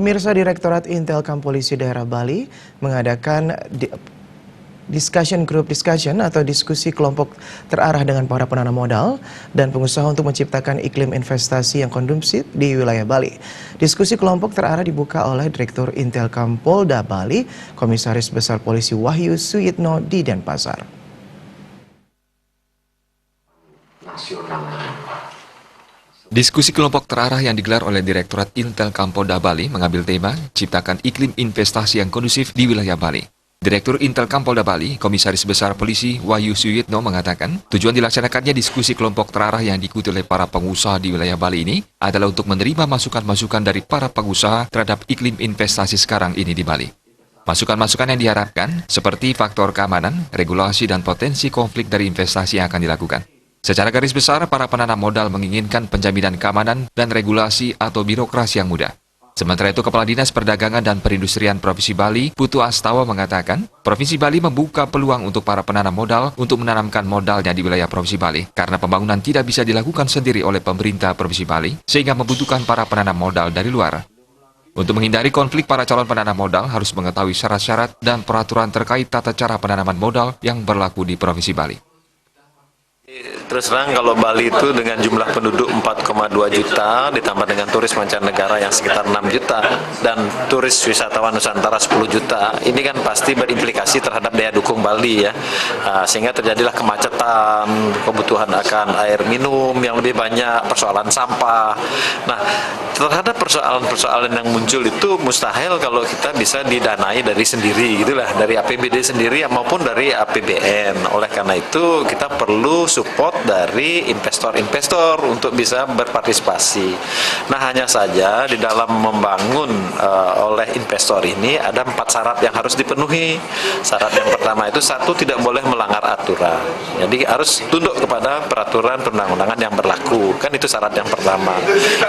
Pemirsa, Direktorat Intelkam Polisi Daerah Bali mengadakan group discussion atau diskusi kelompok terarah dengan para penanam modal dan pengusaha untuk menciptakan iklim investasi yang kondusif di wilayah Bali. Diskusi kelompok terarah dibuka oleh Direktur Intelkam Polda Bali, Komisaris Besar Polisi Wahyu Suyitno di Denpasar. Diskusi kelompok terarah yang digelar oleh Direktorat Intelkam Polda Bali mengambil tema Ciptakan Iklim Investasi yang Kondusif di Wilayah Bali. Direktur Intelkam Polda Bali, Komisaris Besar Polisi Wahyu Suyitno mengatakan, tujuan dilaksanakannya diskusi kelompok terarah yang diikuti oleh para pengusaha di wilayah Bali ini adalah untuk menerima masukan-masukan dari para pengusaha terhadap iklim investasi sekarang ini di Bali. Masukan-masukan yang diharapkan seperti faktor keamanan, regulasi, dan potensi konflik dari investasi yang akan dilakukan. Secara garis besar, para penanam modal menginginkan penjaminan keamanan dan regulasi atau birokrasi yang mudah. Sementara itu, Kepala Dinas Perdagangan dan Perindustrian Provinsi Bali, Putu Astawa mengatakan, Provinsi Bali membuka peluang untuk para penanam modal untuk menanamkan modalnya di wilayah Provinsi Bali, karena pembangunan tidak bisa dilakukan sendiri oleh pemerintah Provinsi Bali, sehingga membutuhkan para penanam modal dari luar. Untuk menghindari konflik, para calon penanam modal harus mengetahui syarat-syarat dan peraturan terkait tata cara penanaman modal yang berlaku di Provinsi Bali. Terus terang kalau Bali itu dengan jumlah penduduk 4,2 juta ditambah dengan turis mancanegara yang sekitar 6 juta dan turis wisatawan Nusantara 10 juta, ini kan pasti berimplikasi terhadap daya dukung Bali ya, sehingga terjadilah kemacetan, kebutuhan akan air minum yang lebih banyak, persoalan sampah. Nah, terhadap persoalan-persoalan yang muncul itu mustahil kalau kita bisa didanai dari sendiri gitulah, dari APBD sendiri maupun dari APBN. Oleh karena itu kita perlu support dari investor-investor untuk bisa berpartisipasi. Nah, hanya saja di dalam membangun oleh investor ini ada 4 syarat yang harus dipenuhi. Syarat yang pertama itu, satu, tidak boleh melanggar aturan. Jadi harus tunduk kepada peraturan perundang-undangan yang berlaku. Kan itu syarat yang pertama.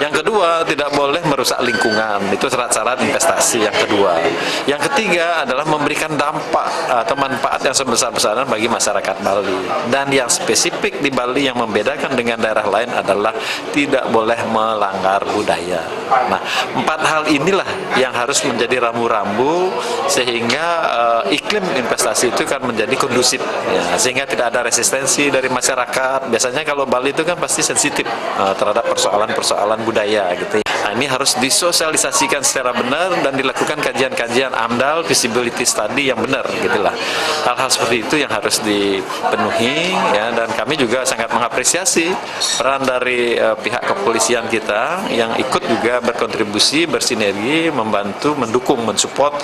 Yang kedua, tidak boleh merusak lingkungan. Itu syarat-syarat investasi yang kedua. Yang ketiga adalah memberikan dampak atau manfaat yang sebesar-besaran bagi masyarakat Bali. Dan yang spesifik di Bali yang membedakan dengan daerah lain adalah tidak boleh melanggar budaya. Nah, 4 hal inilah yang harus menjadi rambu-rambu sehingga iklim investasi itu kan menjadi kondusif, ya, sehingga tidak ada resistensi dari masyarakat. Biasanya kalau Bali itu kan pasti sensitif terhadap persoalan-persoalan budaya gitu. Nah, ini harus disosialisasikan secara benar dan dilakukan kajian-kajian AMDAL, visibility study yang benar gitulah. Hal-hal seperti itu yang harus dipenuhi ya, dan kami juga sangat mengapresiasi peran dari pihak kepolisian kita yang ikut juga berkontribusi, bersinergi, membantu, mendukung, mensupport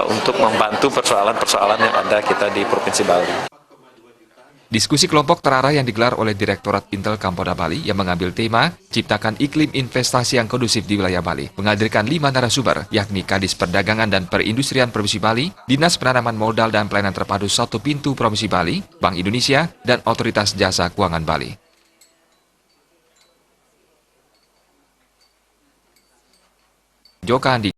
untuk membantu persoalan-persoalan yang ada kita di Provinsi Bali. Diskusi kelompok terarah yang digelar oleh Direktorat Intelkam Polda Bali yang mengambil tema Ciptakan Iklim Investasi yang Kondusif di Wilayah Bali menghadirkan 5 narasumber, yakni Kadis Perdagangan dan Perindustrian Provinsi Bali, Dinas Penanaman Modal dan Pelayanan Terpadu 1 Pintu Provinsi Bali, Bank Indonesia, dan Otoritas Jasa Keuangan Bali. Joko Andi.